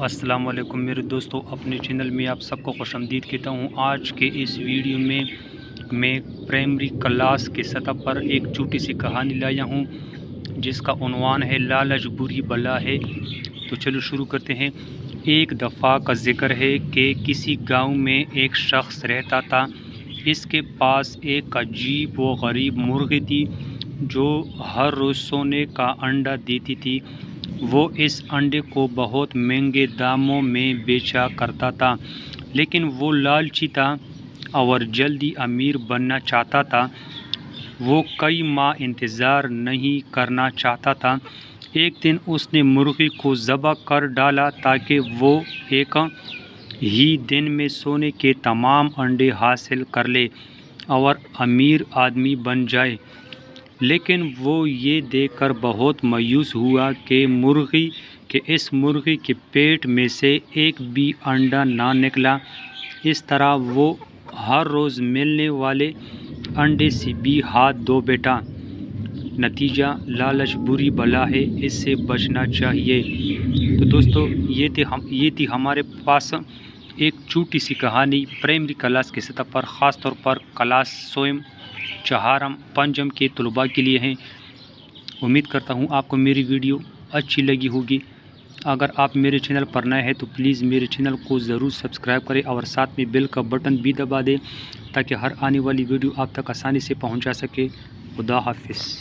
السلام علیکم میرے دوستو، اپنے چینل میں آپ سب کو خوش آمدید کہتا ہوں۔ آج کے اس ویڈیو میں پرائمری کلاس کے سطح پر ایک چھوٹی سی کہانی لایا ہوں جس کا عنوان ہے لالچ بری بلا ہے۔ تو چلو شروع کرتے ہیں۔ ایک دفعہ کا ذکر ہے کہ کسی گاؤں میں ایک شخص رہتا تھا۔ اس کے پاس ایک عجیب و غریب مرغی تھی جو ہر روز سونے کا انڈا دیتی تھی۔ وہ اس انڈے کو بہت مہنگے داموں میں بیچا کرتا تھا، لیکن وہ لالچی تھا اور جلدی امیر بننا چاہتا تھا۔ وہ کئی ماہ انتظار نہیں کرنا چاہتا تھا۔ ایک دن اس نے مرغی کو ذبح کر ڈالا تاکہ وہ ایک ہی دن میں سونے کے تمام انڈے حاصل کر لے اور امیر آدمی بن جائے۔ لیکن وہ یہ دیکھ کر بہت مایوس ہوا کہ اس مرغی کے پیٹ میں سے ایک بھی انڈا نہ نکلا۔ اس طرح وہ ہر روز ملنے والے انڈے سے بھی ہاتھ دھو بیٹھا۔ نتیجہ لالچ بری بلا ہے، اس سے بچنا چاہیے۔ تو دوستو، یہ تھی ہمارے پاس ایک چھوٹی سی کہانی پرائمری کلاس کی سطح پر، خاص طور پر کلاس سوئم، چہارم، پنجم کے طلباء کے لیے ہیں۔ امید کرتا ہوں آپ کو میری ویڈیو اچھی لگی ہوگی۔ اگر آپ میرے چینل پر نئے ہیں تو پلیز میرے چینل کو ضرور سبسکرائب کریں اور ساتھ میں بیل کا بٹن بھی دبا دیں تاکہ ہر آنے والی ویڈیو آپ تک آسانی سے پہنچ جا سکے۔ خدا حافظ۔